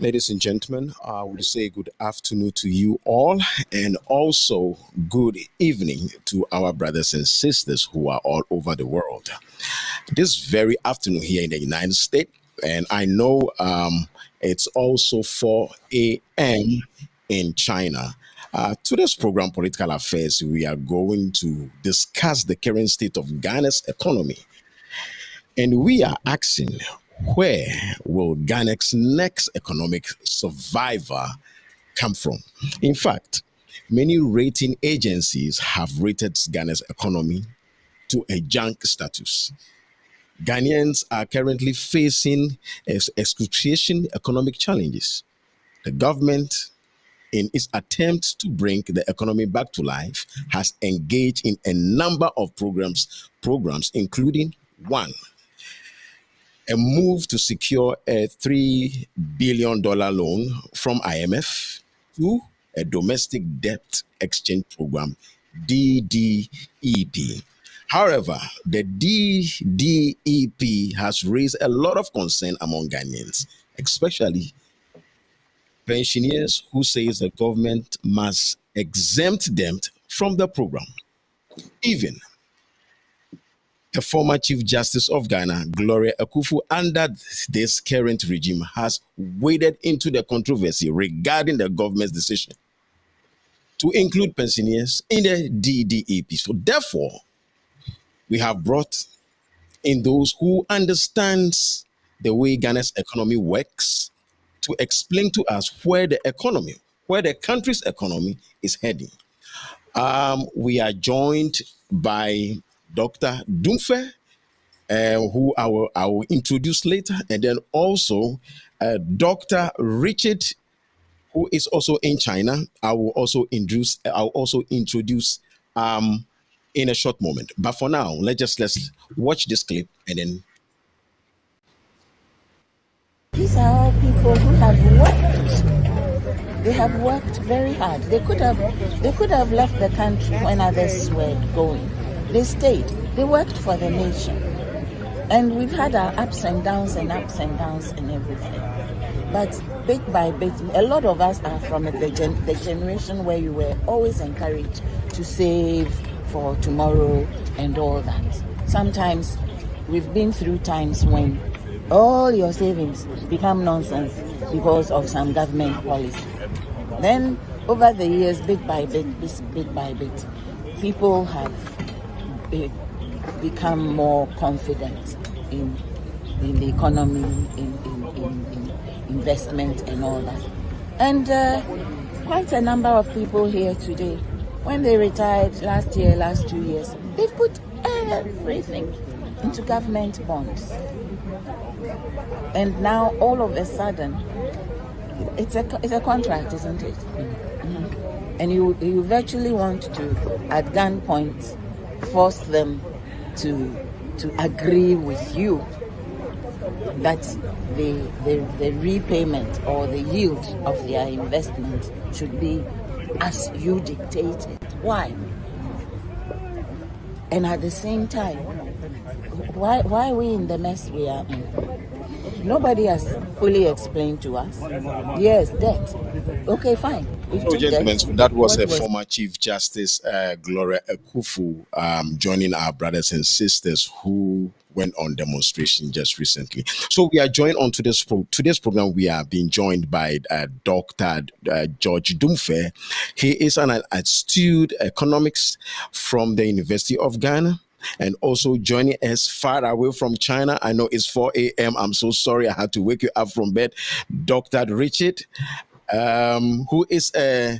Ladies and gentlemen, I would say good afternoon to you all, and also good evening to our brothers and sisters who are all over the world. This very afternoon here in the United States, and I know it's also 4 a.m. in China. Today's program, Political Affairs, we are going to discuss the current state of Ghana's economy, and we are asking, where will Ghana's next economic survivor come from? In fact, many rating agencies have rated Ghana's economy to a junk status. Ghanaians are currently facing excruciating economic challenges. The government, in its attempt to bring the economy back to life, has engaged in a number of programs including one, a move to secure a $3 billion loan from IMF, to a domestic debt exchange program, DDEP. However, the DDEP has raised a lot of concern among Ghanaians, especially pensioners who says the government must exempt them from the program. Even the former Chief Justice of Ghana, Gloria Akufu, under this current regime, has waded into the controversy regarding the government's decision to include pensioners in the DDEP. So therefore, we have brought in those who understands the way Ghana's economy works to explain to us where the country's economy is heading. We are joined by Dr. Dumfe, who I will introduce later, and then also Dr. Richard, who is also in China. I'll also introduce in a short moment. But for now, let's watch this clip and then. These are all people who have worked. They have worked very hard. They could have left the country when others were going. They stayed. They worked for the nation. And we've had our ups and downs and ups and downs and everything. But bit by bit, a lot of us are from the generation where you were always encouraged to save for tomorrow and all that. Sometimes we've been through times when all your savings become nonsense because of some government policy. Then over the years, bit by bit, people have become more confident in the economy, in investment and all that. And quite a number of people here today, when they retired last year, last 2 years, they've put everything into government bonds. And now all of a sudden, it's a contract, isn't it? Mm-hmm. And you virtually want to, at gunpoint, force them to agree with you that the repayment or the yield of their investment should be as you dictated. Why? And at the same time, why are we in the mess we are in? Nobody has fully explained to us. Yes, debt. Okay, fine. We So, took gentlemen, debt. so that was What a was former Chief Justice, Gloria Akufu, joining our brothers and sisters who went on demonstration just recently. So we are joined on today's program. We are being joined by Dr. George Dumfe. He is an astute economics from the University of Ghana. And also joining us far away from China. I know it's 4 a.m. I'm so sorry I had to wake you up from bed. Dr. Richard, who is a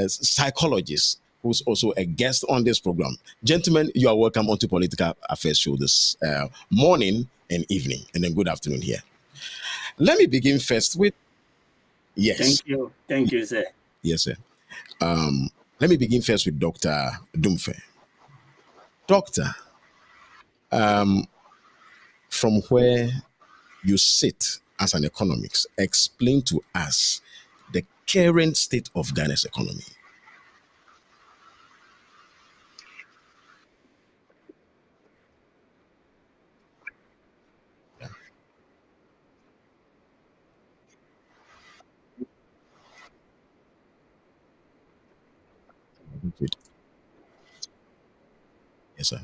psychologist, who's also a guest on this program. Gentlemen, you are welcome onto Political Affairs Show this morning and evening, and then good afternoon here. Let me begin first with yes, Thank you, sir. yes, sir. Let me begin first with Dr. Dumfe. Doctor, from where you sit as an economist, explain to us the current state of Ghana's economy. Noted. Yes, sir.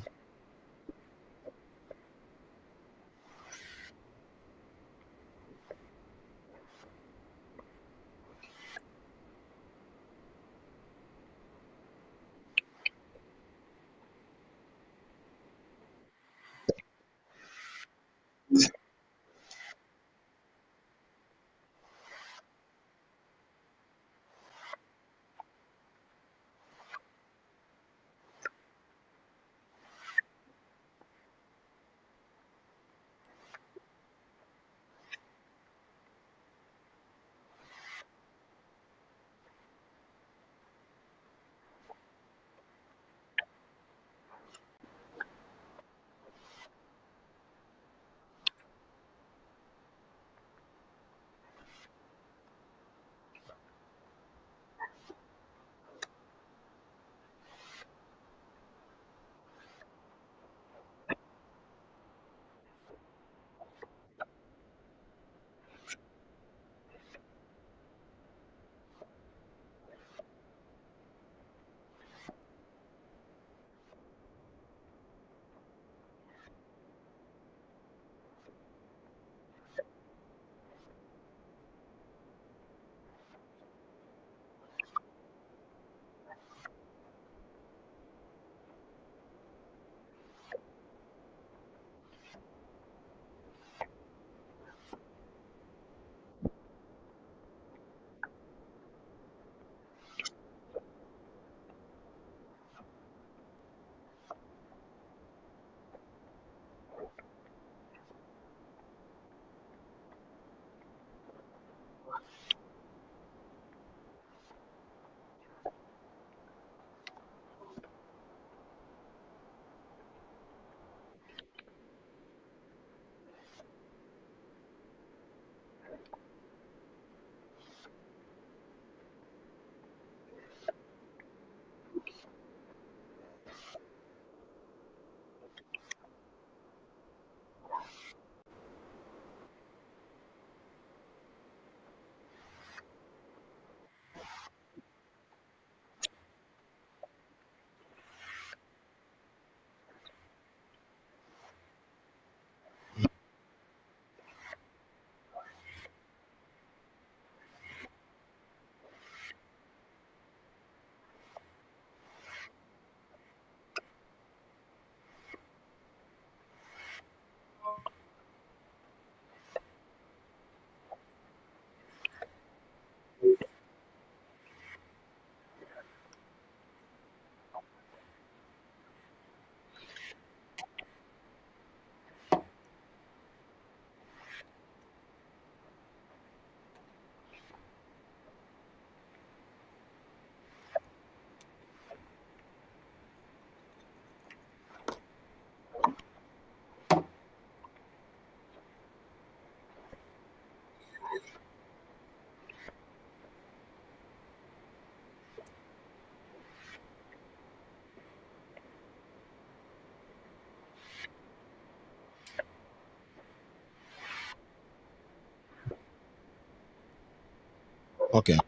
Okay.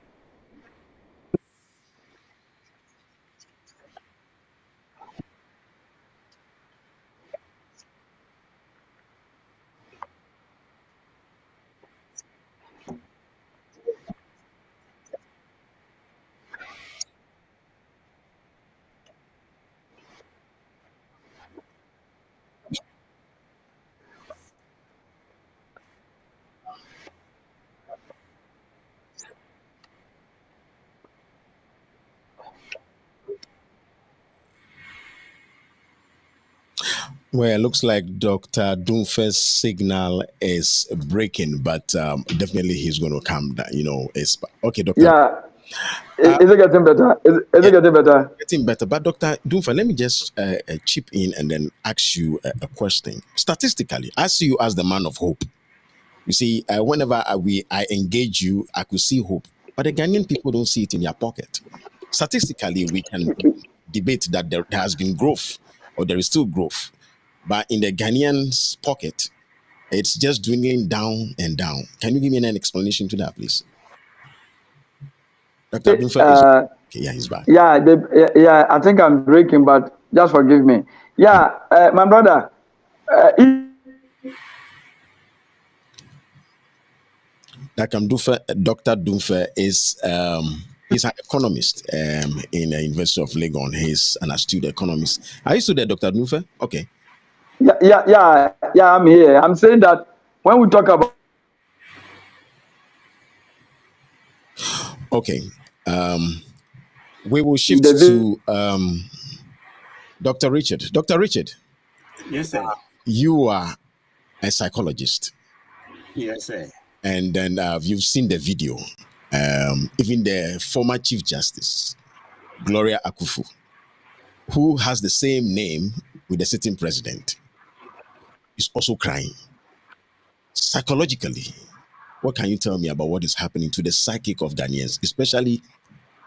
Well, it looks like Dr. Dunfe's signal is breaking, but definitely he's going to come down. It's okay, Doctor. Yeah. Is it getting better? Is it getting better? Getting better. But Dr. Dunfe, let me just chip in and then ask you a question. Statistically, I see you as the man of hope. You see, whenever I engage you, I could see hope. But the Ghanaian people don't see it in their pocket. Statistically, we can debate that there has been growth or there is still growth. But in the Ghanaian's pocket, it's just dwindling down and down. Can you give me an explanation to that, please? Dr. Dunfe is Okay, yeah, he's back. Yeah, I think I'm breaking, but just forgive me. Yeah, my brother, if Dr. Dunfe is he's an economist in the University of Legon. He's an astute economist. Are you still there, Dr. Dunfe? Okay. I'm here. I'm saying that when we talk about Okay. We will shift the to Dr. Richard. Dr. Richard, Yes, sir. you are a psychologist. Yes, sir. And then you've seen the video. Even the former Chief Justice, Gloria Akufu, who has the same name with the sitting president, is also crying. Psychologically, what can you tell me about what is happening to the psychic of Ghanaians, especially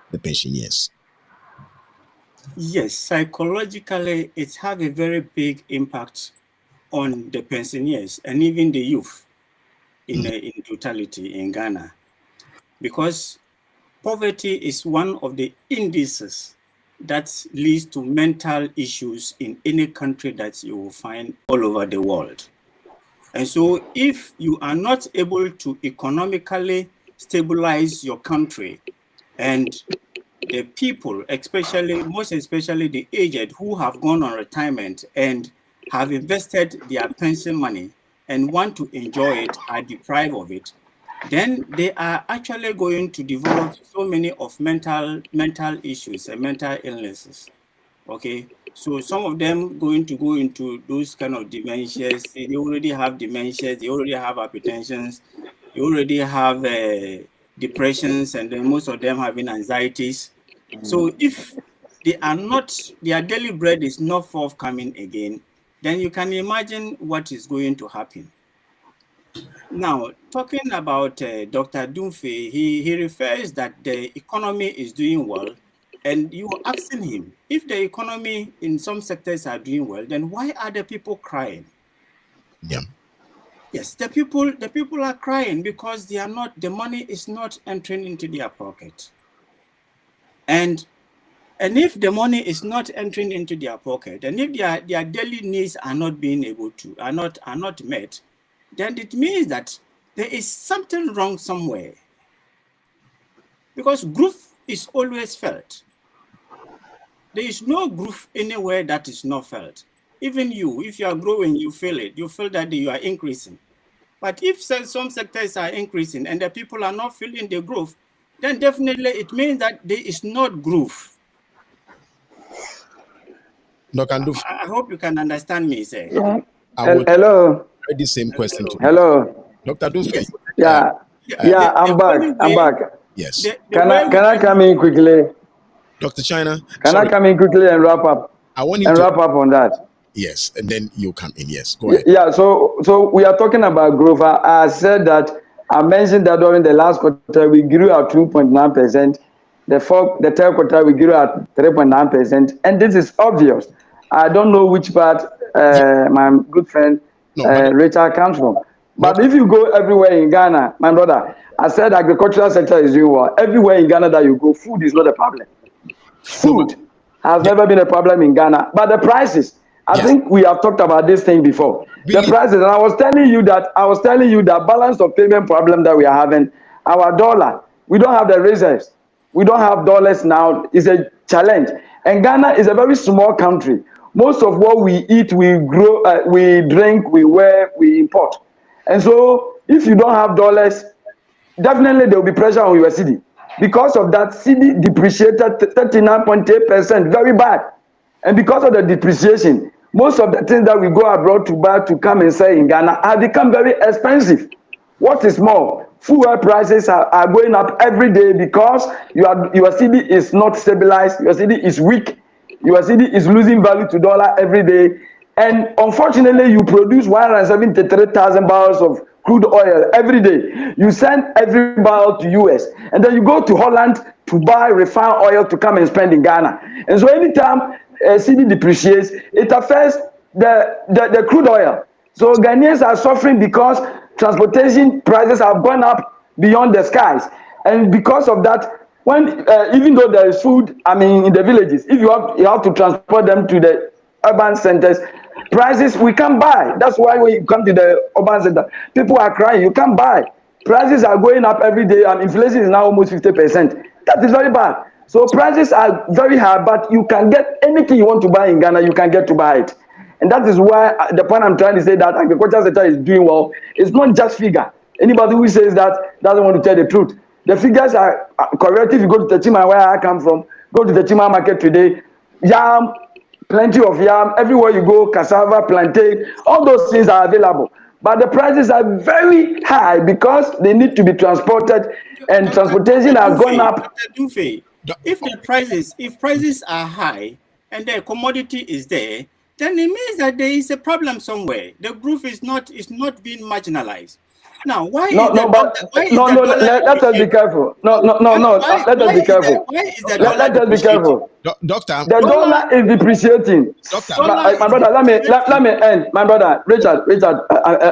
the pensioners? Yes, psychologically, it has a very big impact on the pensioners and even the youth in totality in Ghana, because poverty is one of the indices that leads to mental issues in any country that you will find all over the world. And so if you are not able to economically stabilize your country, and the people, most especially the aged who have gone on retirement and have invested their pension money and want to enjoy it, are deprived of it, then they are actually going to develop so many of mental issues and mental illnesses. Okay, so some of them going to go into those kind of dementias. They already have dementias, they already have hypertensions, they already have depressions, and then most of them having anxieties. So if they are not, their daily bread is not forthcoming again, then you can imagine what is going to happen. Now, talking about Dr. Dunfe, he refers that the economy is doing well, and you are asking him, if the economy in some sectors are doing well, then why are the people crying? Yeah. Yes, the people are crying because they are not, the money is not entering into their pocket. And if the money is not entering into their pocket, and if their daily needs are not being able to, are not met, then it means that there is something wrong somewhere. Because growth is always felt. There is no growth anywhere that is not felt. Even you, if you are growing, you feel it. You feel that you are increasing. But if some sectors are increasing and the people are not feeling the growth, then definitely it means that there is not growth. I hope you can understand me, sir. Yeah. Hello. The same question to Hello. Dr. Dunfe. Yes. I'm back. Yes. Can I come in quickly? Dr. China. Can I come in quickly and wrap up? I want you to wrap up on that. Yes, and then you come in. Yes, go ahead. Yeah, so we are talking about growth. I said that, I mentioned that during the last quarter we grew at 2.9%. The third quarter we grew at 3.9%, and this is obvious. I don't know which part my good friend Richard comes from. But if you go everywhere in Ghana, my brother, I said agricultural sector is doing well. Everywhere in Ghana that you go, food is not a problem. Food has never been a problem in Ghana. But the prices, I think we have talked about this thing before. Really? The prices, and I was telling you that balance of payment problem that we are having, our dollar, we don't have the reserves. We don't have dollars now. It's a challenge. And Ghana is a very small country. Most of what we eat, we grow, we drink, we wear, we import. And so if you don't have dollars, definitely there will be pressure on your cedi. Because of that, cedi depreciated 39.8%, very bad. And because of the depreciation, most of the things that we go abroad to buy to come and sell in Ghana have become very expensive. What is more, fuel prices are going up every day because your cedi is not stabilized, your cedi is weak, your cedi is losing value to dollar every day. And unfortunately, you produce 173,000 barrels of crude oil every day. You send every barrel to US, and then you go to Holland to buy refined oil to come and spend in Ghana. And so anytime cedi depreciates, it affects the crude oil. So Ghanaians are suffering because transportation prices have gone up beyond the skies. And because of that, when even though there is food, I mean, in the villages, if you have to transport them to the urban centers, prices we can't buy. That's why when you come to the urban center, people are crying. You can't buy. Prices are going up every day, and inflation is now almost 50%. That is very bad. So prices are very high, but you can get anything you want to buy in Ghana. You can get to buy it, and that is why the point I'm trying to say that agriculture sector is doing well. It's not just figure. Anybody who says that doesn't want to tell the truth. The figures are correct. If you go to Techima, where I come from, go to the Techima market today, yam, plenty of yam. Everywhere you go, cassava, plantain, all those things are available. But the prices are very high because they need to be transported, and transportation has gone up. If prices are high and the commodity is there, then it means that there is a problem somewhere. The growth is not being marginalized. Now, let us be careful. Let us be careful. Let us be careful. Doctor, the dollar is depreciating. My brother, let me end. My brother, Richard,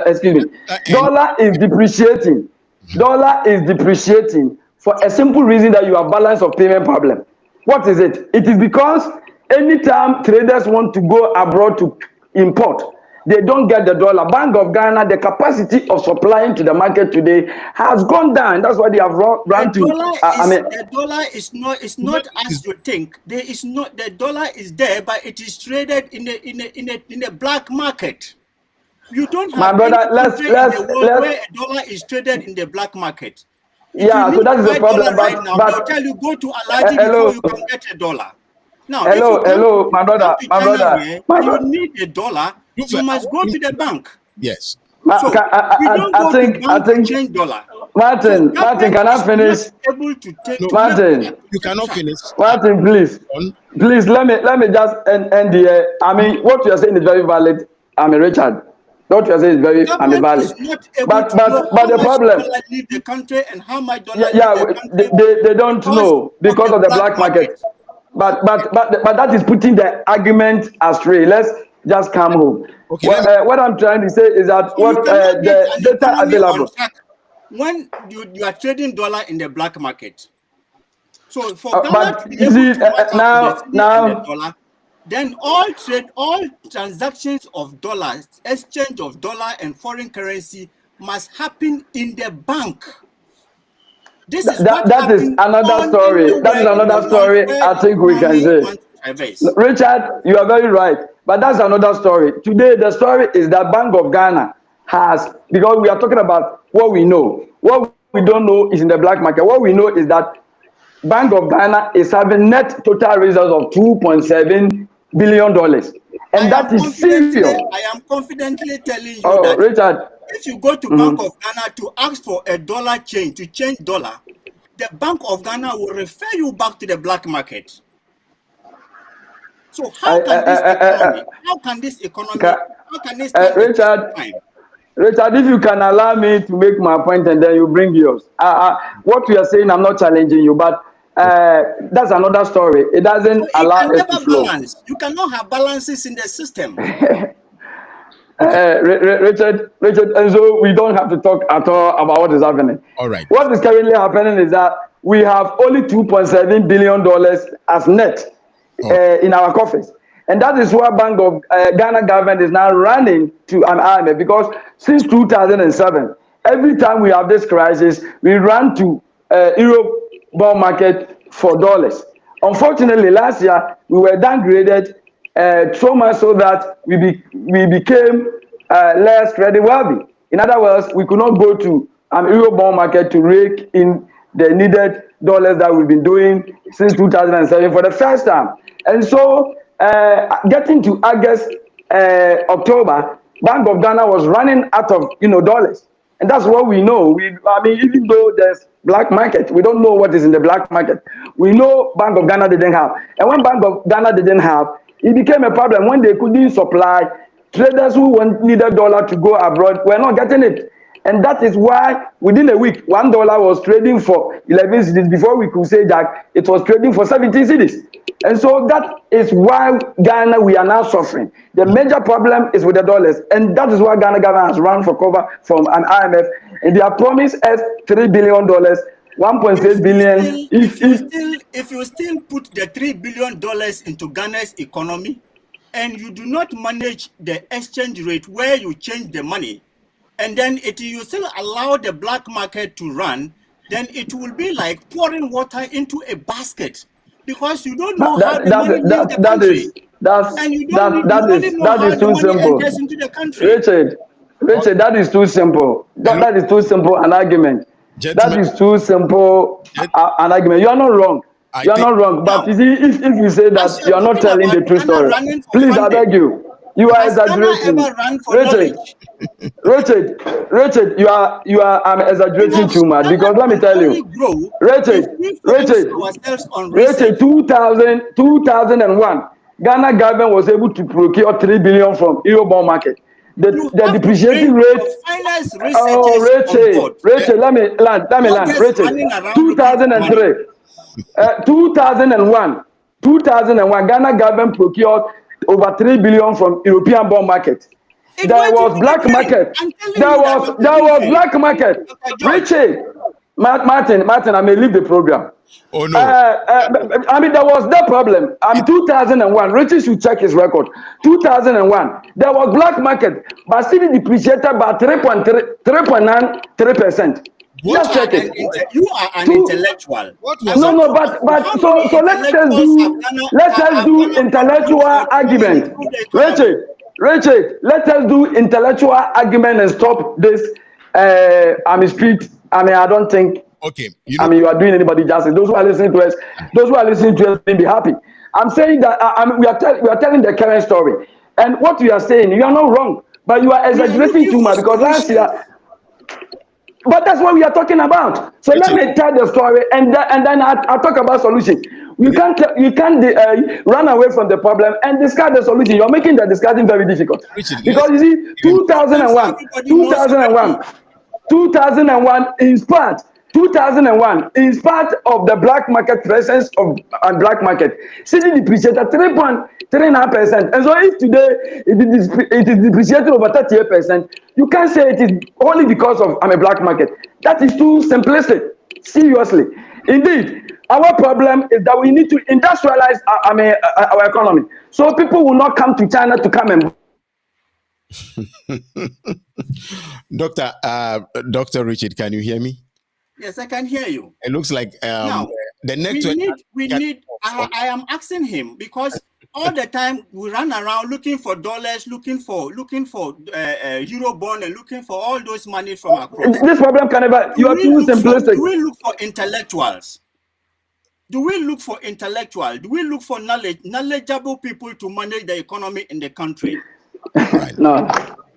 excuse me. Dollar is depreciating. Dollar is depreciating for a simple reason that you have balance of payment problem. What is it? It is because anytime traders want to go abroad to import, they don't get the dollar. Bank of Ghana, the capacity of supplying to the market today has gone down. That's why they have run to. The dollar is not as you think. The dollar is there, but it is traded in the black market. You don't have my brother. Let's where a dollar is traded in the black market. Yeah, so that is the problem. But they'll tell you go to Aladi before you can get a dollar. Now, hello, my brother. You need a dollar. You must go to the bank. Yes. So I think change dollar. Martin, can I finish? Martin, you cannot finish. Martin, please, let me just end the. I mean, what you are saying is very valid. I mean, Richard, what you are saying is very valid. But the problem. Leave the country and how much dollar? They don't know because of the black market. But that is putting the argument astray. Let's just come home. Okay, what I'm trying to say is that the data available. When you are trading dollar in the black market, so for Ghana to be able to now dollar, then all transactions of dollars, exchange of dollar and foreign currency must happen in the bank. That is another story. That is another story. I think we can say. Richard, you are very right. But that's another story. Today, the story is that Bank of Ghana has, because we are talking about what we know. What we don't know is in the black market. What we know is that Bank of Ghana is having net total reserves of $2.7 billion. And that is serious. I am confidently telling you that Richard, if you go to Bank of Ghana to ask for a dollar change, to change dollar, the Bank of Ghana will refer you back to the black market. So how can this economy, Richard, if you can allow me to make my point and then you bring yours. What you are saying, I'm not challenging you, but that's another story. It doesn't allow us to flow. You cannot have balances in the system. Richard, and so we don't have to talk at all about what is happening. All right. What is currently happening is that we have only $2.7 billion as net in our coffers. And that is why Bank of Ghana government is now running to an IMF, because since 2007, every time we have this crisis, we run to Europe bond market for dollars. Unfortunately, last year, we were downgraded so much so that we became less creditworthy. In other words, we could not go to an Euro bond market to rake in the needed dollars that we've been doing since 2007 for the first time. And so, getting to August, October, Bank of Ghana was running out of dollars, and that's what we know. Even though there's black market, we don't know what is in the black market. We know Bank of Ghana didn't have, and when Bank of Ghana didn't have, it became a problem when they couldn't supply. Traders who needed dollar to go abroad were not getting it. And that is why within a week, $1 was trading for 11 cedis before we could say that it was trading for 17 cedis. And so that is why Ghana, we are now suffering. The major problem is with the dollars. And that is why Ghana government has run for cover from an IMF. And they have promised us $3 billion 1.8 billion. If you still put the $3 billion into Ghana's economy, and you do not manage the exchange rate where you change the money, and then you still allow the black market to run, then it will be like pouring water into a basket, because you don't know how the money leaves the country. That is too simple. Into the country. Richard, that is too simple. That is too simple an argument. Gentlemen, that is too simple an argument. You are not wrong. You are not wrong. But you see, if you say that you are not telling the true story, please, I beg you. You are exaggerating. Richard, you are exaggerating too much, because let me tell you, Richard, 2001, Ghana government was able to procure 3 billion from Eurobond market. The depreciating rate. Richard, let me land. Richard, 2003, 2001, Ghana government procured over 3 billion from European bond market. There was black market. There was black market. Richard, Martin, I may leave the program. Oh no. I mean, there was that problem. 2001, Richard should check his record. 2001, there was black market, but still depreciated by 3.93%. Just check it. You are an intellectual. No, but so let us do intellectual argument. Richard, let us do intellectual argument and stop this. Speed. I don't think. Okay. You are doing anybody justice. Those who are listening to us may be happy. I'm saying that we are telling the current story, and what you are saying, you are not wrong, but you are exaggerating too much, because last year. But that's what we are talking about. So let me tell the story, and then I'll talk about solution. You can't run away from the problem and discuss the solution. You're making the discussion very difficult. Because you see, 2001, in spite of the black market presence of black market, city depreciated 3.39%. And so if today it is depreciated over 38%, you can't say it is only because of a black market. That is too simplistic. Seriously. Indeed, our problem is that we need to industrialize our economy, so people will not come to China to come and. Dr. Richard, can you hear me? Yes, I can hear you. It looks like now, the network. I am asking him, because all the time we run around looking for dollars, looking for Eurobond, and looking for all those money from across. This problem can never. You are too simplistic. Do we look for intellectuals? Do we look for knowledgeable people to manage the economy in the country? Right. No.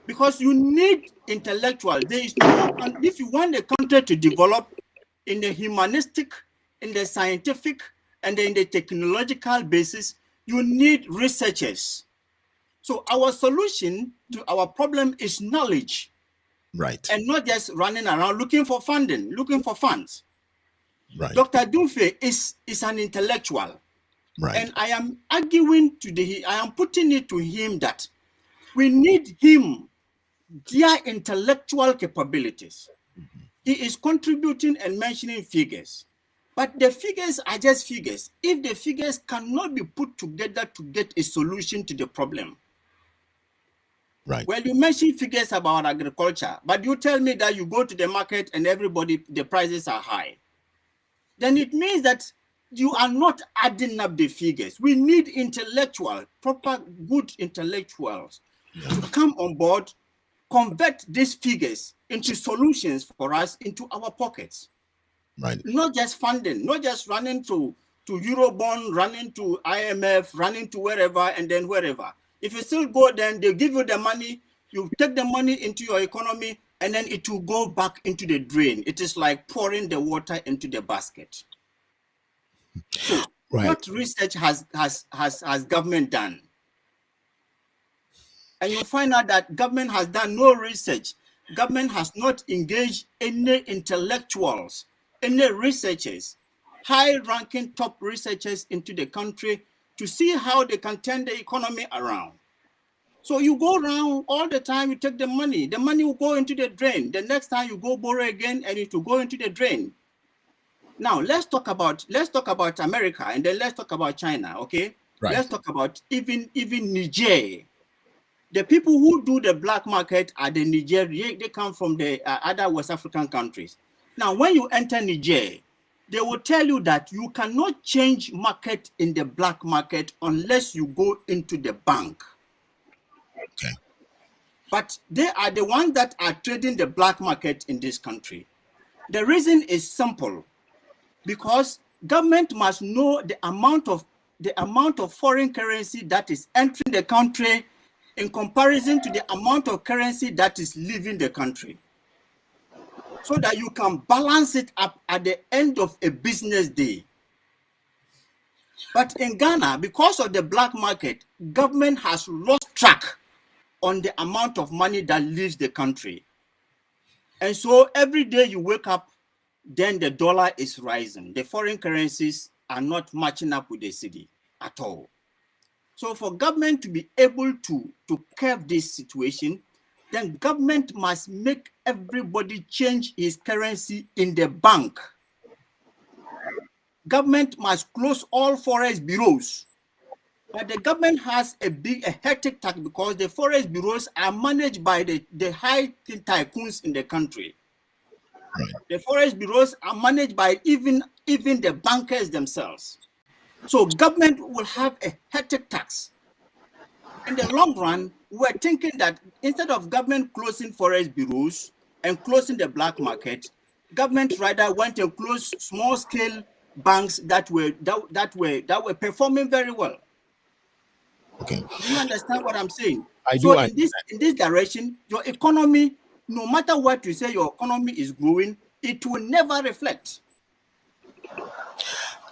Because you need intellectuals. There is no, if you want the country to develop in the humanistic, in the scientific, and in the technological basis, you need researchers. So our solution to our problem is knowledge. Right. And not just running around looking for funding, looking for funds. Right. Dr. Dumfe is an intellectual. Right. And I am arguing I am putting it to him that we need him, their intellectual capabilities. Mm-hmm. He is contributing and mentioning figures, but the figures are just figures. If the figures cannot be put together to get a solution to the problem. Right. Well, you mentioned figures about agriculture, but you tell me that you go to the market and the prices are high. Then it means that you are not adding up the figures. We need proper, good intellectuals to come on board, convert these figures into solutions for us into our pockets. Right. Not just funding, not just running to Eurobond, running to IMF, running to wherever and then wherever. If you still go, then they give you the money, you take the money into your economy, and then it will go back into the drain. It is like pouring the water into the basket. So right. What research has government done? And you'll find out that government has done no research. Government has not engaged any intellectuals, any researchers, high-ranking top researchers into the country to see how they can turn the economy around. So you go around all the time, you take the money will go into the drain. The next time you go borrow again and it will go into the drain. Now let's talk about America, and then let's talk about China. Okay, Right. Let's talk about even Niger. The people who do the black market are the Niger. They come from the other West African countries. Now, when you enter Niger, they will tell you that you cannot change market in the black market unless you go into the bank. Okay. But they are the ones that are trading the black market in this country. The reason is simple, because government must know the amount of foreign currency that is entering the country in comparison to the amount of currency that is leaving the country, so that you can balance it up at the end of a business day. But in Ghana, because of the black market, government has lost track on the amount of money that leaves the country. And so every day you wake up, then the dollar is rising. The foreign currencies are not matching up with the cedi at all. So for government to be able to curb this situation, then government must make everybody change his currency in the bank. Government must close all forest bureaus. But the government has a hectic task, because the forest bureaus are managed by the high tycoons in the country. Right. The forest bureaus are managed by even the bankers themselves. So government will have a hectic tax. In the long run, we're thinking that instead of government closing forest bureaus and closing the black market, government rather went and closed small-scale banks that were performing very well. Okay. Do you understand what I'm saying? I so do. In this direction, your economy, no matter what you say, your economy is growing, it will never reflect.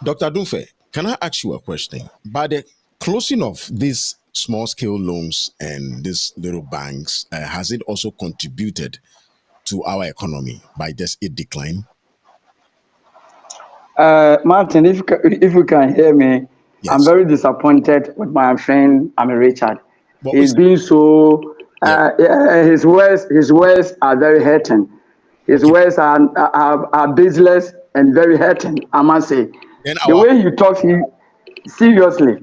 Dr. Dunfe, can I ask you a question? By the closing of these small-scale loans and these little banks, has it also contributed to our economy by just its decline? Martin, if you can hear me, yes. I'm very disappointed with my friend, Richard. He's being so. His words are very hurting. His words are baseless and very hurting, I must say. The way you talk, seriously,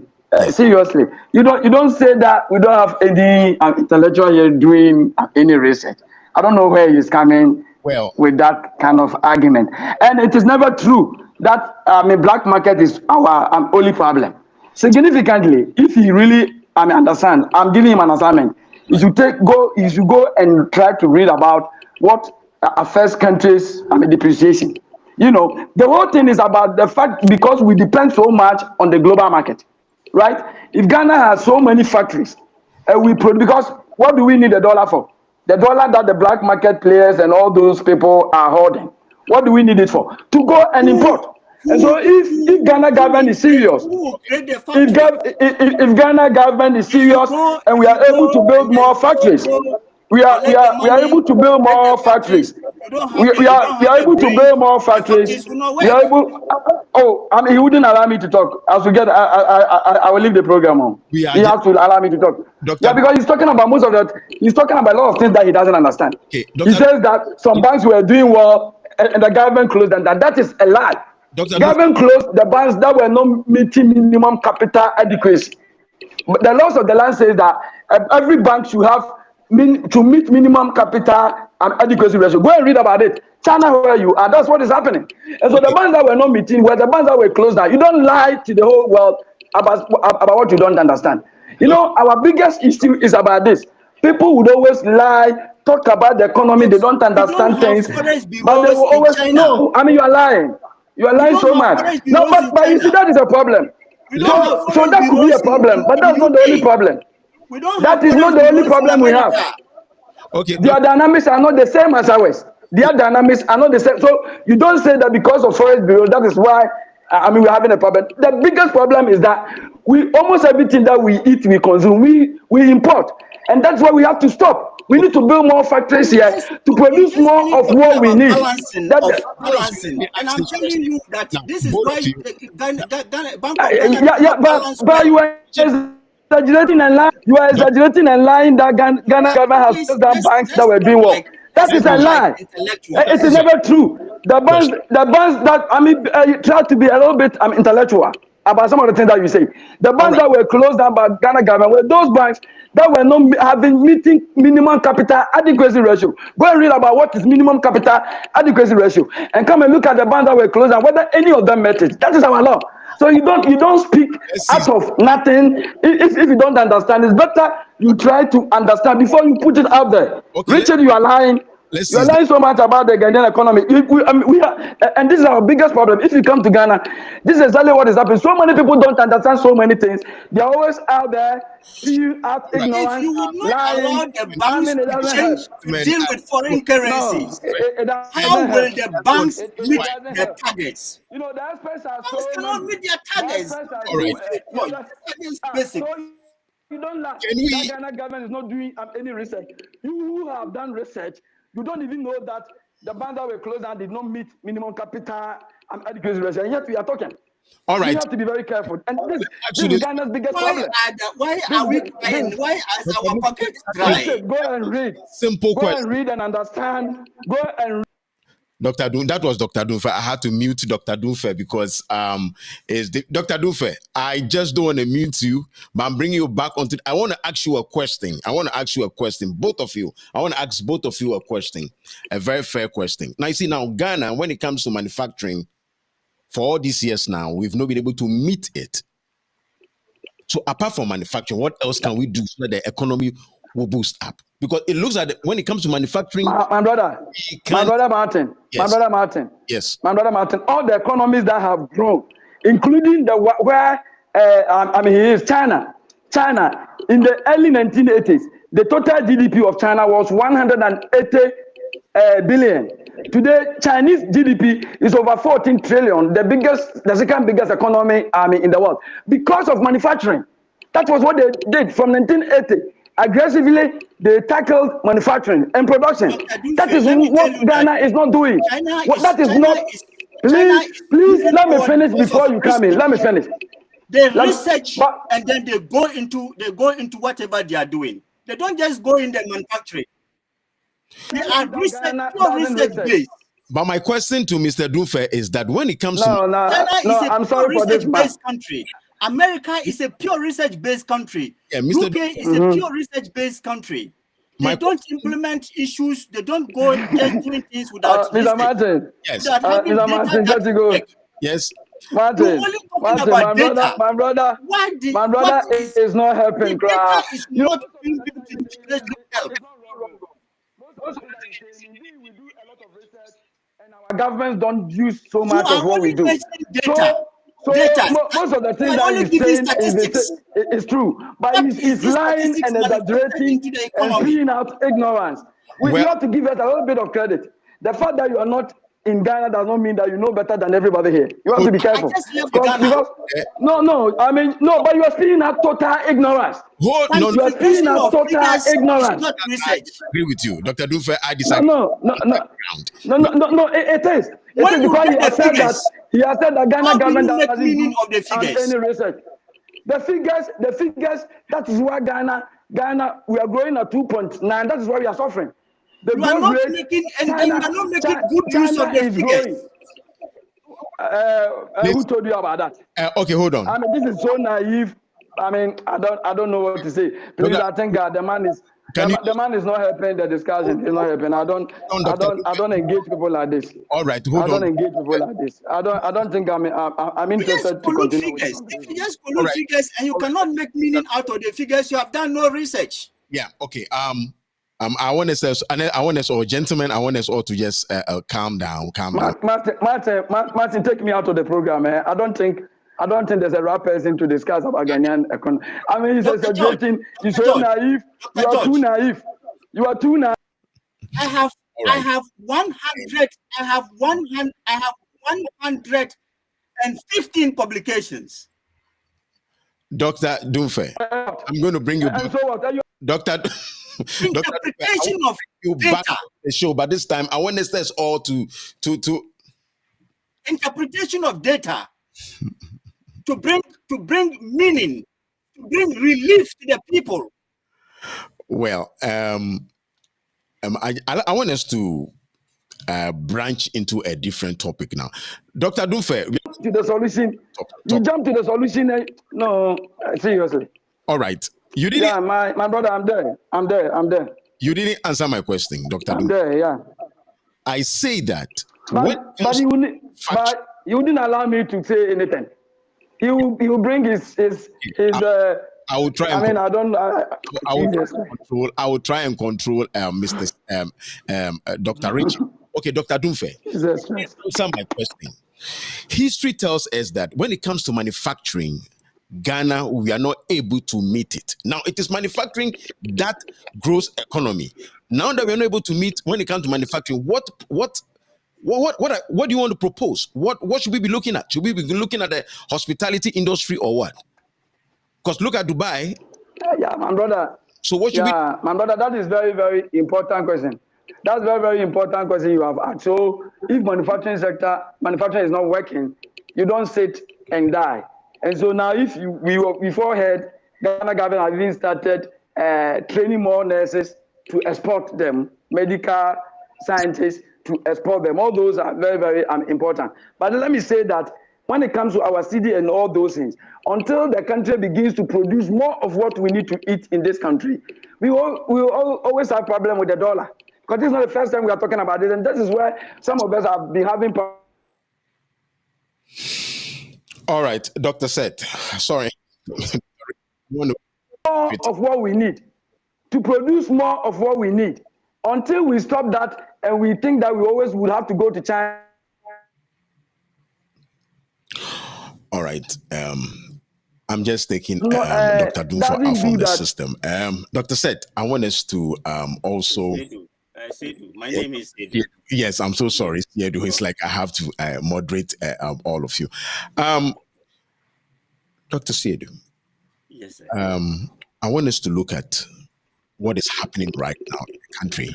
you don't say that we don't have any intellectual here doing any research. I don't know where he's coming with that kind of argument, and it is never true that black market is our only problem. Significantly, if he really understand, I'm giving him an assignment. You should go and try to read about what affects countries depreciation. You know, the whole thing is about the fact, because we depend so much on the global market, right? If Ghana has so many factories, we produce, because what do we need the dollar for? The dollar that the black market players and all those people are holding. What do we need it for? To go and import. And so if Ghana government is serious, if Ghana government is serious and we are able to build more factories, we are able to build more factories. We are able to build more factories. We are able. He wouldn't allow me to talk. As we get, I will leave the program on. He has to allow me to talk. Yeah, because he's talking about most of that. He's talking about a lot of things that he doesn't understand. Okay, he says that some banks were doing well and the government closed them. That is a lie. Government closed the banks that were not meeting minimum capital adequacy. But the laws of the land says that every bank should have to meet minimum capital and adequacy ratio. Go and read about it. China, where you are, that's what is happening. And so the banks that were not meeting were the banks that were closed down. You don't lie to the whole world about what you don't understand. You know, our biggest issue is about this. People would always lie, talk about the economy, they don't understand things, but they will always know. You are lying. You are lying so much. No, but you see, that is a problem. So that could be a problem, but that's not the only problem. That is not the only problem we have. Okay. Their dynamics are not the same as ours. Their dynamics are not the same. So you don't say that because of forest bureau, that is why we're having a problem. The biggest problem is that we almost everything that we eat, we consume, we import. And that's why we have to stop. We need to build more factories here to produce more of what we need. Balancing. And I'm telling you that this is why but you are exaggerating and lying. You are exaggerating and lying that Ghana government has closed down banks that were doing well. That is a lie. It is never true. The banks that you try to be a little bit intellectual about some of the things that you say. The banks that were closed down by Ghana government were those banks that were not having meeting minimum capital adequacy ratio. Go and read about what is minimum capital adequacy ratio, and come and look at the banks that were closed down, whether any of them met it. That is our law. So you don't speak out of nothing. If you don't understand, it's better you try to understand before you put it out there. Okay. Richard, you are lying. You're lying so much about the Ghanaian economy. And this is our biggest problem. If you come to Ghana, this is exactly what is happening. So many people don't understand so many things. They're always out there, feel out ignorant, if you would not allow the banks to deal with foreign currencies, how will the banks meet their targets? You know, the experts are banks cannot meet their targets. Basic. You don't laugh. The Ghana government is not doing any research. You who have done research, you don't even know that the banks that were closed down did not meet minimum capital and adequacy ratio, and yet we are talking. All right. We have to be very careful. And this is Ghana's biggest problem. Why are we crying? Why is our pocket dry? Go and read. Simple question. Go and read and understand. Go and read. Dr. Dun, that was Dr. Dunfe. I had to mute Dr. Dunfe because Dr. Dunfe, I just don't want to mute you, but I'm bringing you back onto. I want to ask you a question. Both of you. I want to ask both of you a question, a very fair question. Now you see, now Ghana, when it comes to manufacturing, for all these years now, we've not been able to meet it. So apart from manufacturing, what else can we do so that the economy will boost up? Because it looks like when it comes to manufacturing, my brother Martin, yes. my brother Martin, all the economies that have grown, including where he is China in the early 1980s, the total GDP of China was 180 billion. Today, Chinese GDP is over 14 trillion, the second biggest economy in the world, because of manufacturing. That was what they did from 1980. Aggressively, they tackled manufacturing and production. That is what Ghana is not doing. Please let me finish before you come in. Let me finish. They research and then they go into whatever they are doing. They don't just go in the manufacturing. They are research based. But my question to Mr. Dunfe is that when it comes to Ghana is a pure research-based country. America is a pure research-based country. Yeah, Mr. UK is a pure research-based country. They don't implement issues. They don't go just doing things without Mr. Martin. Yes. Mr. Martin, got to go. Yes. Martin, my brother is not helping. Data is not being help. We do a lot of research, and our governments don't use so much of what we do. Most of the things that he's saying is true, but he's lying and exaggerating and bringing out ignorance. We have to give us a little bit of credit. The fact that you are not in Ghana does not mean that you know better than everybody here. You have to be careful. But you are speaking out total ignorance. You are speaking out total ignorance. Not research. I agree with you, Dr. Dunfe. I disagree. No. It is. It is because he has said that Ghana government doesn't do any research. The figures. That is why Ghana, we are growing at 2.9. That is why we are suffering. You are not making good use of the figures. Who told you about that? Okay, hold on. This is so naive. I don't know what to say. Please, I think the man is. The man is not helping the discussion. He's not helping. I don't engage people like this. All right, hold on. I don't engage people like this. I don't think I'm interested to continue. If you just collude figures and you cannot make meaning out of the figures, you have done no research. Yeah. Okay. I want us all, gentlemen. I want us all to just calm down. Martin, take me out of the program. I don't think there's a right person to discuss about Ghanaian economy. He's exaggerating. He's so naive. You are too naive. You are too naive. I have 115 publications. Dr. Dunfe, I'm going to bring you back. So what are you? Dr. Interpretation of data. The show, but this time I want us all to interpretation of data to bring meaning, to bring relief to the people. Well, I want us to branch into a different topic now. Dr. Dunfe. To the solution. You jump to the solution. No, seriously. All right. You didn't. Yeah, my brother, I'm there. You didn't answer my question, Dr. I'm Dunfe. there, yeah. I say that. But you didn't allow me to say anything. He will bring his I will try. I will try and control Mr. Dr. Richard. Okay, Dr. Dunfe. Answer my question. History tells us that when it comes to manufacturing, Ghana, we are not able to meet it. Now, it is manufacturing that grows economy. Now that we are not able to meet when it comes to manufacturing, what do you want to propose? What should we be looking at? Should we be looking at the hospitality industry or what? Because look at Dubai. Yeah, my brother. So what should my brother, that is very, very important question. That's very, very important question you have asked. So if manufacturing is not working, you don't sit and die. And so now if beforehand, Ghana government has even started training more nurses to export them, medical scientists to export them. All those are very, very important. But let me say that when it comes to our CD and all those things, until the country begins to produce more of what we need to eat in this country, we will always have problem with the dollar. Because this is not the first time we are talking about this, and this is where some of us have been having problems. All right, Dr. Seth, sorry. More of what we need, to produce more of what we need. Until we stop that and we think that we always would have to go to China. All right. I'm just taking Dr. Dunfe out from the system. Dr. Seth, I want us to also... Seydou. My name is Seydou. Yes, I'm so sorry. Seydou. It's like I have to moderate all of you. Dr. Seydou. Yes, sir. I want us to look at what is happening right now in the country.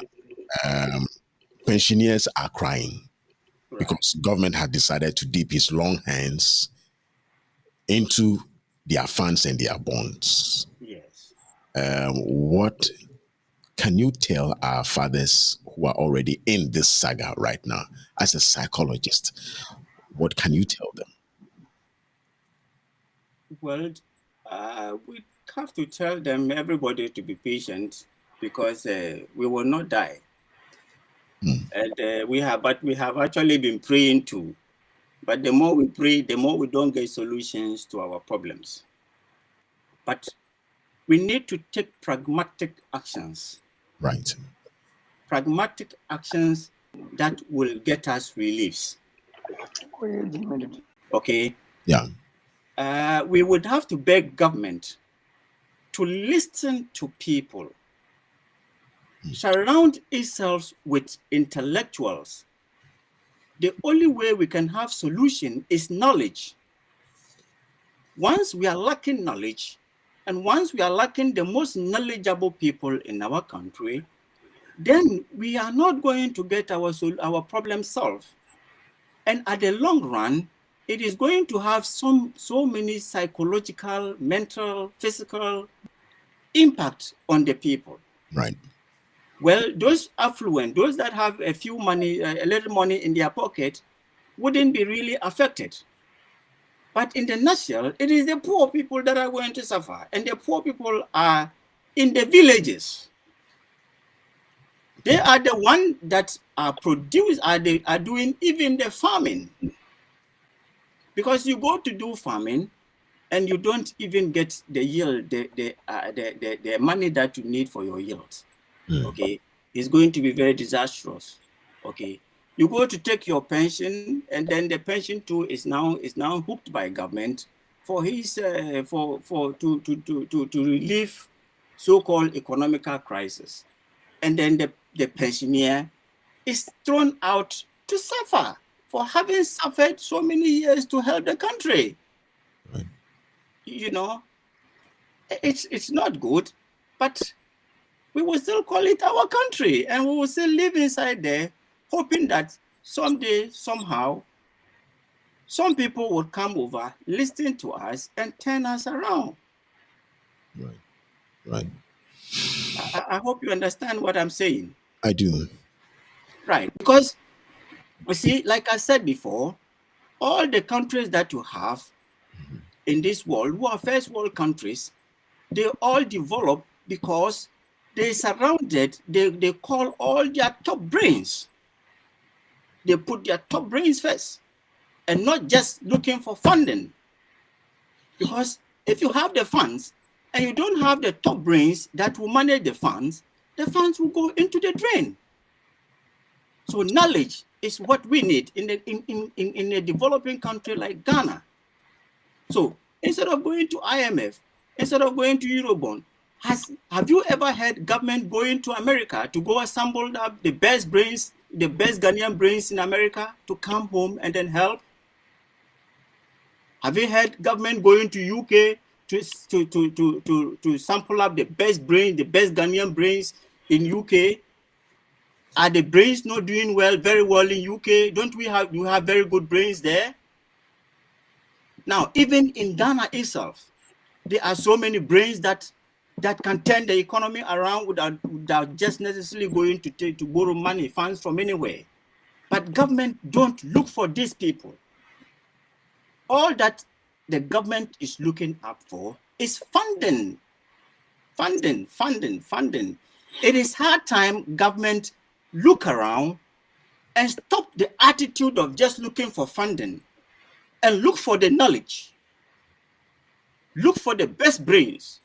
Pensioners are crying because government had decided to dip its long hands into their funds and their bonds. Yes. What can you tell our fathers who are already in this saga right now, as a psychologist? What can you tell them? Well, we have to tell them, everybody, to be patient, because we will not die. And we have actually been praying too. But the more we pray, the more we don't get solutions to our problems. But we need to take pragmatic actions. Right. Pragmatic actions that will get us reliefs. Okay? Yeah. We would have to beg government to listen to people, surround itself with intellectuals. The only way we can have solution is knowledge. Once we are lacking knowledge, and once we are lacking the most knowledgeable people in our country, then we are not going to get our problem solved. And at the long run, it is going to have so many psychological, mental, physical impact on the people. Right. Well, those affluent, those that have a little money in their pocket, wouldn't be really affected. But in the nutshell, it is the poor people that are going to suffer. And the poor people are in the villages. They are the ones that are doing even the farming. Because you go to do farming and you don't even get the yield, the money that you need for your yields. Okay, it's going to be very disastrous. Okay, you go to take your pension, and then the pension too is now hooked by government for his to relieve so-called economical crisis, and then the pensioner is thrown out to suffer for having suffered so many years to help the country. Right. You know, it's not good, but we will still call it our country, and we will still live inside there, hoping that someday, somehow, some people will come over, listen to us, and turn us around. Right. Right. I hope you understand what I'm saying. I do. Right. Because, you see, like I said before, all the countries that you have in this world, who are first world countries, they all develop because they surrounded, they call all their top brains. They put their top brains first and not just looking for funding. Because if you have the funds and you don't have the top brains that will manage the funds will go into the drain. So knowledge is what we need in a developing country like Ghana. So instead of going to IMF, instead of going to Eurobond, have you ever heard government going to America to go assemble the best brains, the best Ghanaian brains in America to come home and then help? Have you heard government going to UK to sample up the best brain, the best Ghanaian brains in UK? Are the brains not doing very well in UK? Don't we have, you have very good brains there? Now, even in Ghana itself, there are so many brains that can turn the economy around without just necessarily going to borrow money, funds from anywhere. But government don't look for these people. All that the government is looking up for is funding. Funding. It is hard time government look around and stop the attitude of just looking for funding and look for the knowledge. Look for the best brains.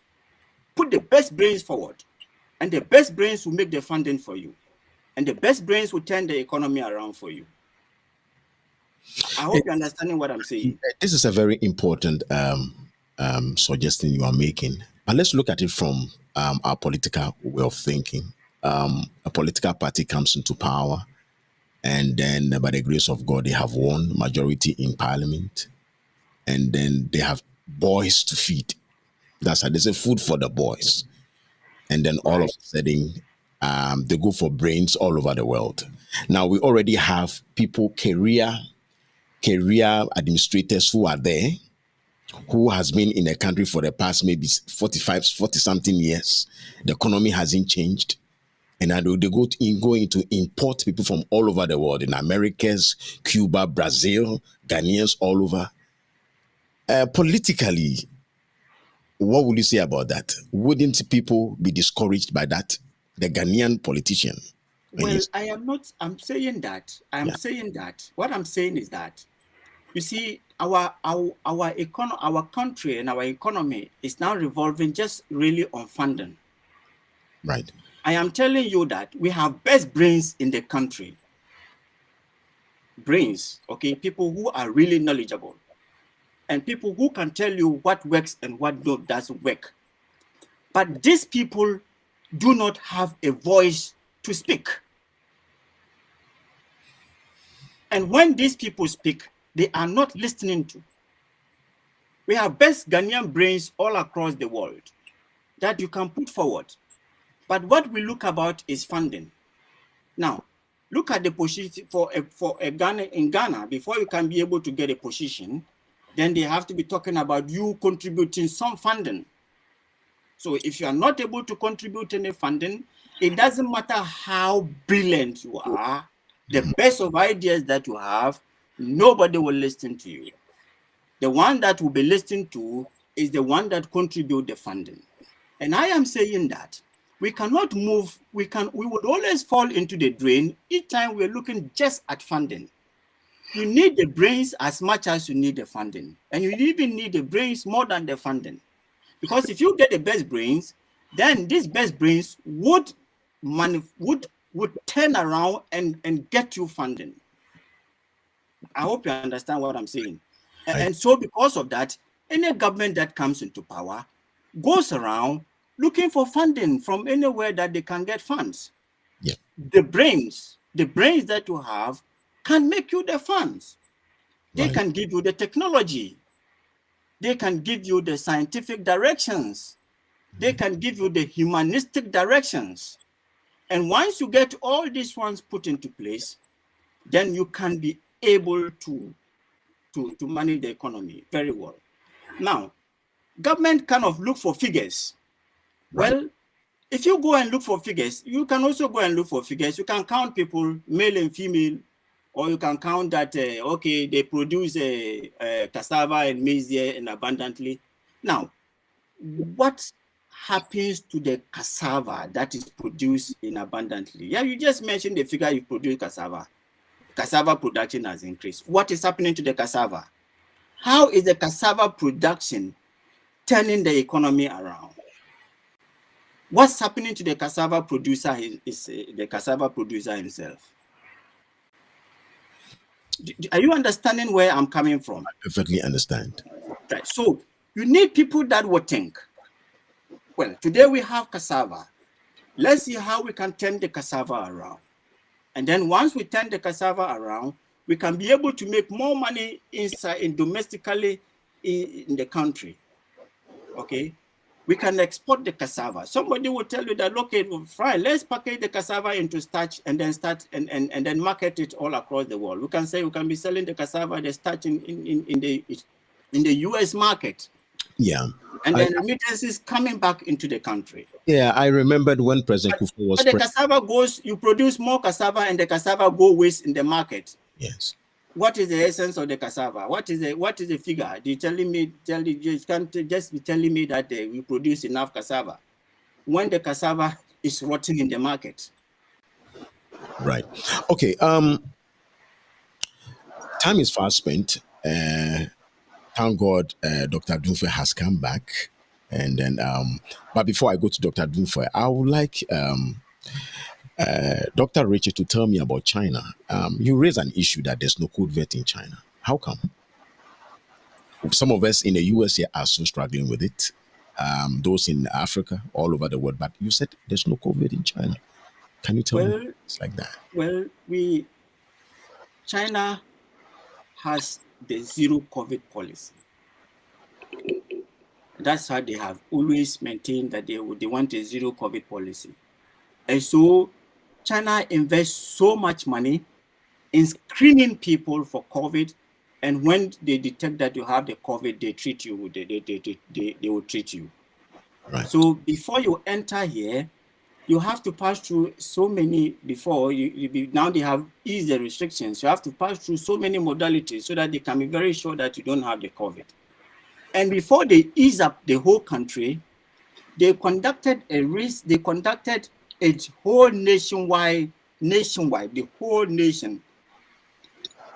Put the best brains forward. And the best brains will make the funding for you. And the best brains will turn the economy around for you. I hope you're understanding what I'm saying. This is a very important suggestion you are making. But let's look at it from our political way of thinking. A political party comes into power, and then by the grace of God, they have won majority in parliament, and then they have boys to feed. That's how they say food for the boys. And then all of a sudden, they go for brains all over the world. Now we already have people, career administrators who are there, who has been in the country for the past maybe 40 something years. The economy hasn't changed. And they go into import people from all over the world, in Americas, Cuba, Brazil, Ghanaians all over. Politically, what would you say about that? Wouldn't people be discouraged by that? The Ghanaian politician? Well, I'm saying that. What I'm saying is that, you see, our country and our economy is now revolving just really on funding. Right. I am telling you that we have best brains in the country. Brains, okay? People who are really knowledgeable. And people who can tell you what works and what doesn't work. But these people do not have a voice to speak. And when these people speak, they are not listening to. We have best Ghanaian brains all across the world that you can put forward. But what we look about is funding. Now, look at the position for a Ghana in Ghana. Before you can be able to get a position, then they have to be talking about you contributing some funding. So if you are not able to contribute any funding, it doesn't matter how brilliant you are, the best of ideas that you have, nobody will listen to you. The one that will be listened to is the one that contribute the funding. And I am saying that we cannot move, we would always fall into the drain each time we're looking just at funding. You need the brains as much as you need the funding. And you even need the brains more than the funding. Because if you get the best brains, then these best brains would turn around and get you funding. I hope you understand what I'm saying. And so because of that, any government that comes into power goes around looking for funding from anywhere that they can get funds. Yeah. The brains that you have can make you the funds. They can give you the technology. They can give you the scientific directions. They can give you the humanistic directions. And once you get all these ones put into place, then you can be able to manage the economy very well. Now, government kind of look for figures. Well, if you go and look for figures, you can also go and look for figures. You can count people, male and female, or you can count that, okay, they produce cassava and maize here and abundantly. Now, what happens to the cassava that is produced in abundantly? Yeah, you just mentioned the figure you produce cassava. Cassava production has increased. What is happening to the cassava? How is the cassava production turning the economy around? What's happening to the cassava producer is the cassava producer himself. Are you understanding where I'm coming from? I perfectly understand. Right. So you need people that will think, well, today we have cassava. Let's see how we can turn the cassava around. And then once we turn the cassava around, we can be able to make more money inside and domestically in the country. Okay. We can export the cassava. Somebody will tell you that, okay, fine, let's package the cassava into starch and then start and then market it all across the world. We can say we can be selling the cassava, the starch in the US market. Yeah. And then remittances coming back into the country. Yeah, I remembered when President Kufuor was but the cassava goes, you produce more cassava and the cassava go waste in the market. Yes. What is the essence of the cassava? What is the figure? You can't just be telling me that we produce enough cassava when the cassava is rotting in the market. Right. Okay. Time is fast spent. Thank God, Dr. Dunfe has come back. And then, but before I go to Dr. Dunfe, I would like Dr. Richard to tell me about China. You raise an issue that there's no COVID in China. How come? Some of us in the USA are still struggling with it. Those in Africa, all over the world. But you said there's no COVID in China. Can you tell me it's like that? Well, China has the zero COVID policy. That's how they have always maintained that they want a zero COVID policy. And so China invests so much money in screening people for COVID, and when they detect that you have the COVID, they treat you. They will treat you. Right. So before you enter here, you have to pass through so many. Now they have eased the restrictions. You have to pass through so many modalities so that they can be very sure that you don't have the COVID. And before they ease up the whole country, they conducted a whole nationwide, the whole nation.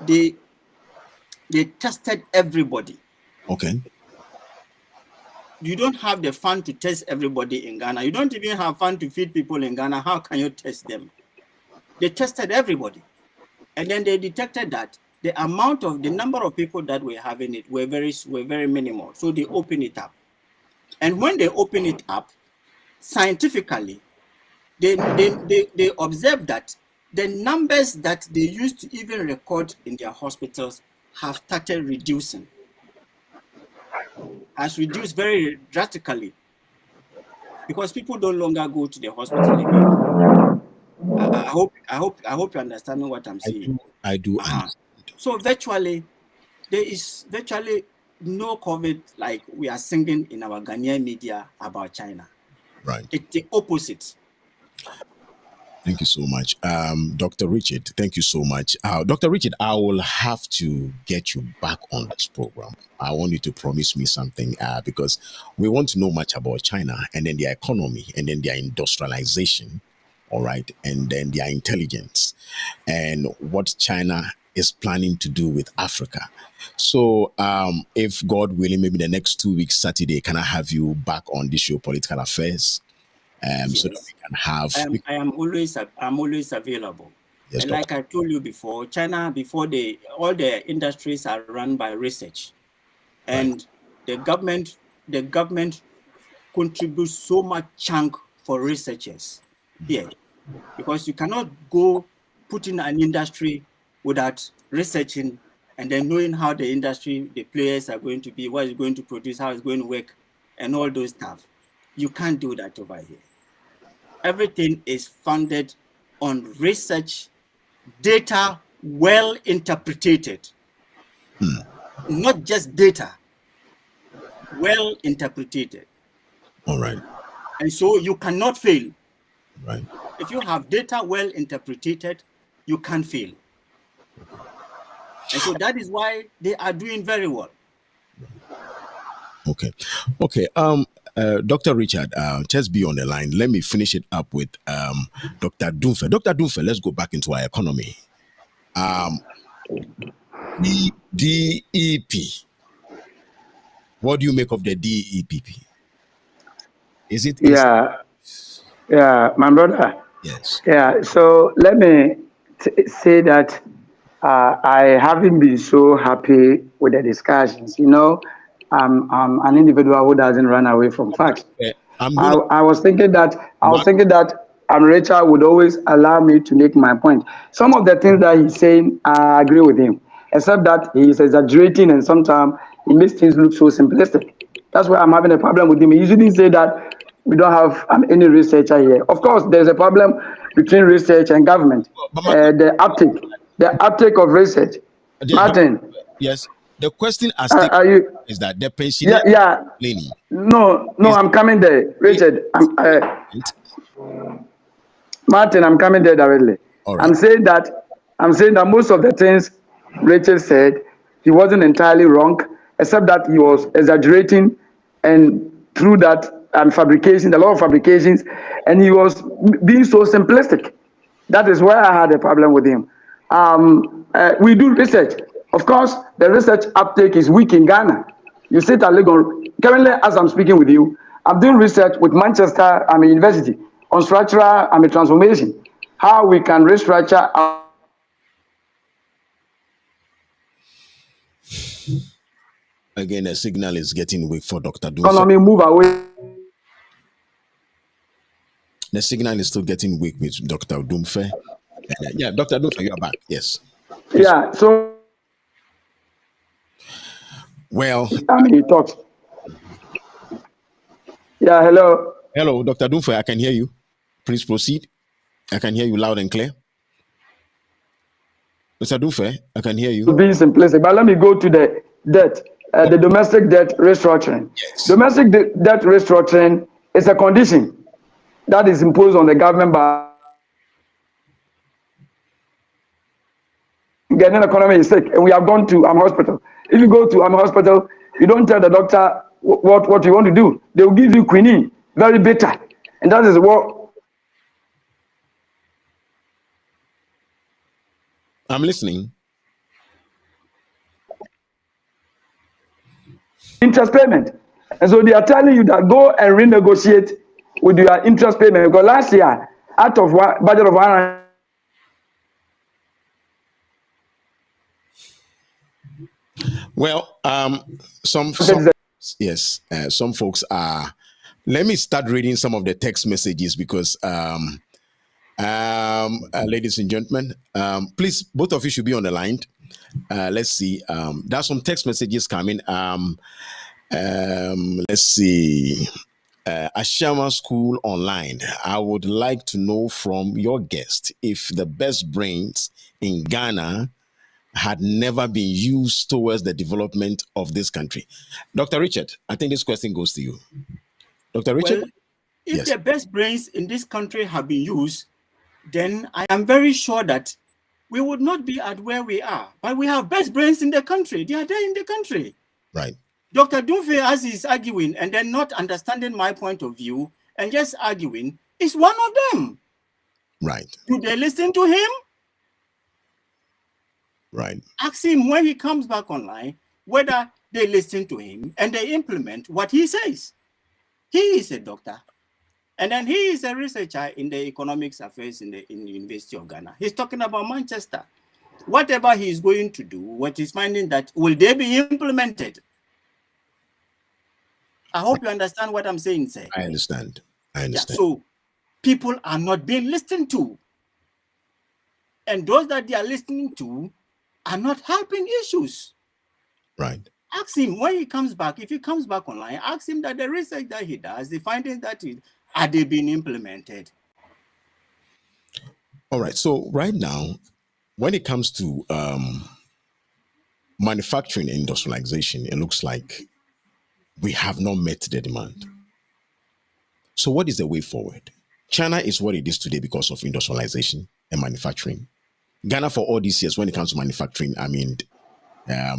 They tested everybody. Okay. You don't have the fund to test everybody in Ghana. You don't even have fund to feed people in Ghana. How can you test them? They tested everybody. And then they detected that the number of people that were having it were very minimal. So they opened it up. And when they open it up, scientifically, they observed that the numbers that they used to even record in their hospitals have started reducing. Has reduced very drastically because people no longer go to the hospital again. I hope you're understanding what I'm saying. I do. So virtually, there is virtually no COVID like we are singing in our Ghanaian media about China. Right. It's the opposite. Thank you so much. Dr. Richard, thank you so much. Dr. Richard, I will have to get you back on this program. I want you to promise me something because we want to know much about China and then their economy and then their industrialization, all right, and then their intelligence and what China is planning to do with Africa. So if God willing, maybe the next 2 weeks, Saturday, can I have you back on this show, Political Affairs? Yes. So that we can have. I'm always available. Yes, and like I told you before, China all the industries are run by research, and the government contributes so much chunk for researchers here, because you cannot go put in an industry without researching and then knowing how the industry, the players are going to be, what is going to produce, how it's going to work, and all those stuff. You can't do that over here. Everything is founded on research, data well interpreted. Not just data, well interpreted. All right. And so you cannot fail. Right. If you have data well interpreted, you can't fail. And so that is why they are doing very well. Okay. Okay. Dr. Richard, just be on the line. Let me finish it up with Dr. Dunfe. Dr. Dunfe, let's go back into our economy. The DEP. What do you make of the DEP? Is it? Yeah, my brother. Yes. Yeah, so let me say that I haven't been so happy with the discussions. You know, I'm an individual who doesn't run away from facts. I was thinking that Rachel would always allow me to make my point. Some of the things that he's saying, I agree with him, except that he is exaggerating and sometimes he makes things look so simplistic. That's why I'm having a problem with him. He usually say that we don't have any researcher here. Of course, there's a problem between research and government. The uptake of research. Martin. Yes. The question is that the pension. Yeah. No, I'm coming there, Richard. Martin, I'm coming there directly. All right. I'm saying that most of the things Rachel said, he wasn't entirely wrong, except that he was exaggerating, and through that and fabrication, a lot of fabrications, and he was being so simplistic. That is where I had a problem with him. We do research. Of course, the research uptake is weak in Ghana. You sit at Legon. Currently, as I'm speaking with you, I'm doing research with Manchester University on structural transformation, how we can restructure our Again, the signal is getting weak for Dr. Dunfe. economy move away. The signal is still getting weak with Dr. Dunfe. Yeah, Dr. Dunfe, you are back. Yes. Yeah, so. Well. He talks. Yeah, hello. Hello, Dr. Dunfe, I can hear you. Please proceed. I can hear you loud and clear. Mr. Dunfe, I can hear you. Being simplistic, but let me go to the debt. The domestic debt restructuring. Yes. Domestic debt restructuring is a condition that is imposed on the government by Ghanaian economy is sick, and we have gone to hospital. If you go to hospital, you don't tell the doctor what you want to do. They will give you quinine, very bitter, and that is what. I'm listening. Interest payment, and so they are telling you that go and renegotiate with your interest payment, because last year out of budget of 100. Well, some folks are. Let me start reading some of the text messages because, ladies and gentlemen, please, both of you should be on the line. Let's see. There's some text messages coming. Let's see. Ashama School Online. I would like to know from your guest if the best brains in Ghana had never been used towards the development of this country. Dr. Richard, I think this question goes to you. Dr. Richard? Well, if the best brains in this country have been used, then I am very sure that we would not be at where we are. But we have best brains in the country. They are there in the country. Right. Dr. Dunfe, as he's arguing and then not understanding my point of view and just arguing, is one of them. Right. Do they listen to him? Right. Ask him when he comes back online whether they listen to him and they implement what he says. He is a doctor, and then he is a researcher in the economics affairs in the University of Ghana. He's talking about Manchester. Whatever he is going to do, what he's finding that will they be implemented? I hope you understand what I'm saying, sir. I understand. Yeah, so people are not being listened to, and those that they are listening to are not helping issues. Right. Ask him when he comes back. If he comes back online, ask him that the research that he does, the findings that are they being implemented? All right. So right now, when it comes to manufacturing and industrialization, it looks like we have not met the demand. So what is the way forward? China is what it is today because of industrialization and manufacturing. Ghana, for all these years, when it comes to manufacturing, I mean,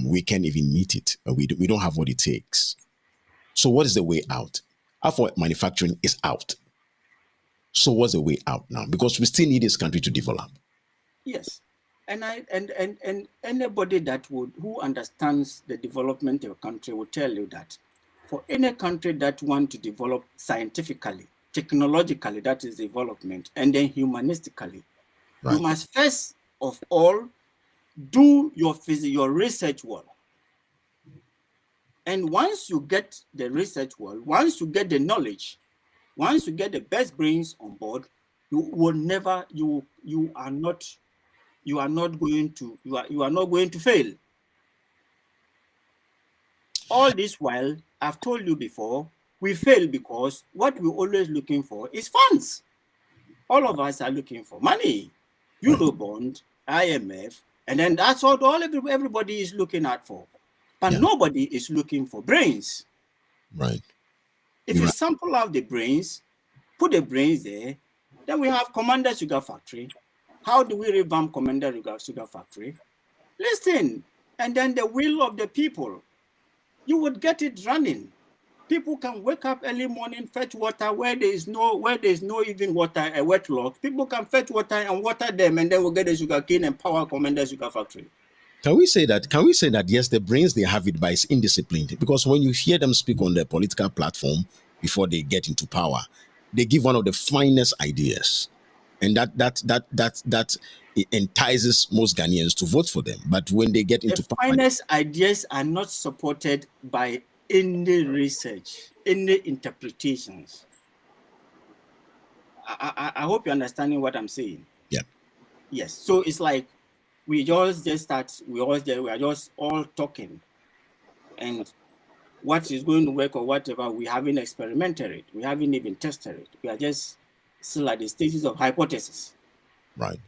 we can't even meet it. We don't have what it takes. So what is the way out? Our manufacturing is out. So what's the way out now? Because we still need this country to develop. Yes. And anybody who understands the development of a country will tell you that for any country that want to develop scientifically, technologically, that is development, and then humanistically, you must first of all do your research well. And once you get the research well, once you get the knowledge, once you get the best brains on board, you are not going to fail. All this while, I've told you before, we fail because what we're always looking for is funds. All of us are looking for money, Eurobond, IMF, and then that's all everybody is looking at for. But nobody is looking for brains. Right. If you sample out the brains, put the brains there, then we have Commander Sugar Factory. How do we revamp Commander Sugar Factory? Listen, and then the will of the people. You would get it running. People can wake up early morning, fetch water where there is no even water, a wet log. People can fetch water and water them, and then we'll get the sugarcane and power Commander Sugar Factory. Can we say that yes, the brains, they have it, but it's indisciplined? Because when you hear them speak on their political platform before they get into power, they give one of the finest ideas, and that entices most Ghanaians to vote for them. But when they get into power, finest ideas are not supported by any research, any interpretations. I hope you're understanding what I'm saying. Yeah. Yes. So it's like we are just all talking, and what is going to work or whatever, we haven't experimented it. We haven't even tested it. We are just still at the stages of hypothesis. Right.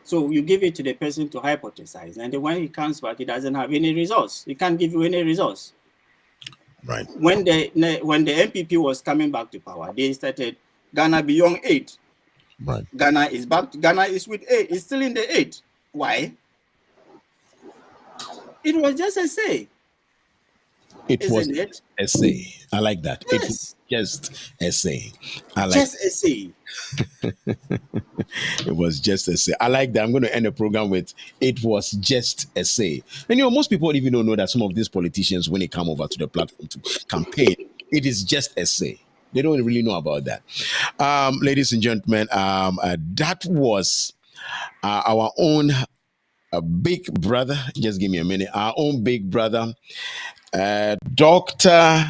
So you give it to the person to hypothesize, and then when he comes back, he doesn't have any results. He can't give you any results. Right. When the NPP was coming back to power, they started Ghana beyond 8. Right. Ghana is back. Ghana is with 8. It's still in the 8. Why? It was just a say. It was a say. I like that. Yes. It was just a say. I like just a say. It was just a say. I like that. I'm going to end the program with it was just a say. And most people even don't know that some of these politicians, when they come over to the platform to campaign, it is just a say. They don't really know about that. Ladies and gentlemen, that was our own big brother. Just give me a minute. Our own big brother, Dr.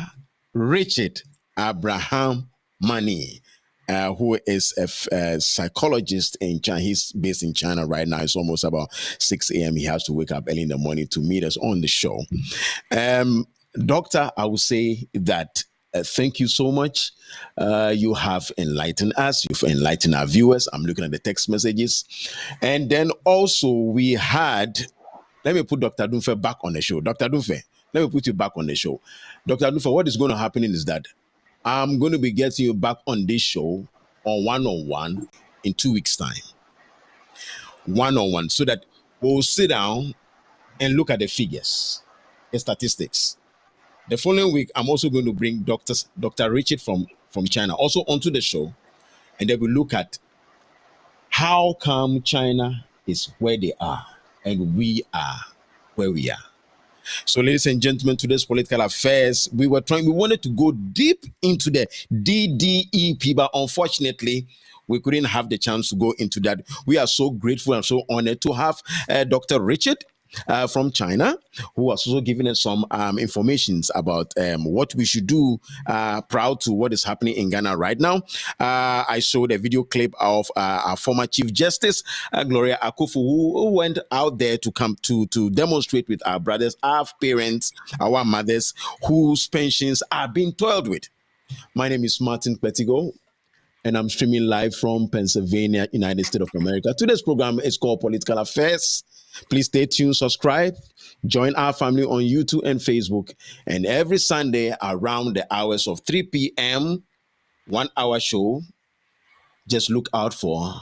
Richard Abraham Mani, who is a psychologist in China. He's based in China right now. It's almost about 6 a.m. He has to wake up early in the morning to meet us on the show. Doctor, I would say that thank you so much. You have enlightened us. You've enlightened our viewers. I'm looking at the text messages. And then also we had, let me put Dr. Dunfe back on the show. Dr. Dunfe, let me put you back on the show. Dr. Dunfe, what is going to happen is that I'm going to be getting you back on this show on one-on-one in 2 weeks' time. One-on-one, so that we'll sit down and look at the figures, the statistics. The following week, I'm also going to bring Dr. Richard from China also onto the show, and then we look at how come China is where they are and we are where we are. So, ladies and gentlemen, today's political affairs, we wanted to go deep into the DDEP, but unfortunately, we couldn't have the chance to go into that. We are so grateful and so honored to have Dr. Richard from China, who was also giving us some information about what we should do proud to what is happening in Ghana right now. I showed a video clip of our former Chief Justice, Gloria Akufu, who went out there to come to demonstrate with our brothers, our parents, our mothers, whose pensions are being toiled with. My name is Martin Petigo, and I'm streaming live from Pennsylvania, United States of America. Today's program is called Political Affairs. Please stay tuned, subscribe, join our family on YouTube and Facebook. And every Sunday around the hours of 3 p.m., 1 hour show. Just look out for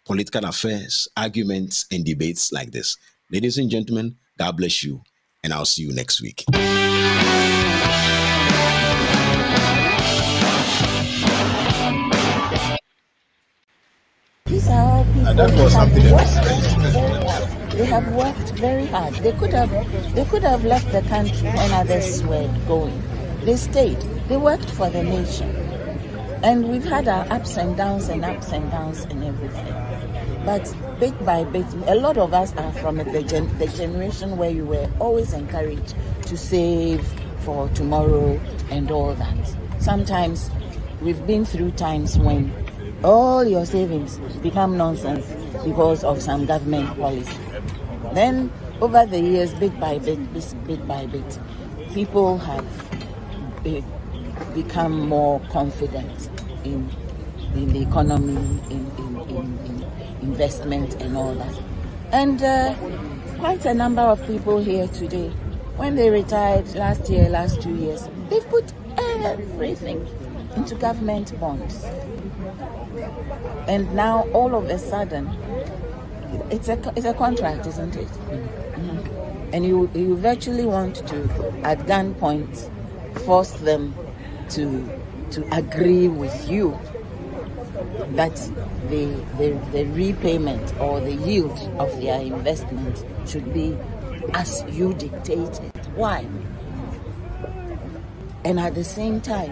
political affairs, arguments, and debates like this. Ladies and gentlemen, God bless you, and I'll see you next week. These are all people That was something they have worked very hard. They could have left the country when others were going. They stayed. They worked for the nation. And we've had our ups and downs and everything. But bit by bit, a lot of us are from the generation where you were always encouraged to save for tomorrow and all that. Sometimes we've been through times when all your savings become nonsense because of some government policy. Then over the years, bit by bit, people have become more confident in the economy, in investment and all that. And quite a number of people here today, when they retired last 2 years, they've put everything into government bonds. And now all of a sudden, it's a contract, isn't it? Mm-hmm. And you virtually want to, at gunpoint, force them to agree with you that the repayment or the yield of their investment should be as you dictated. Why? And at the same time,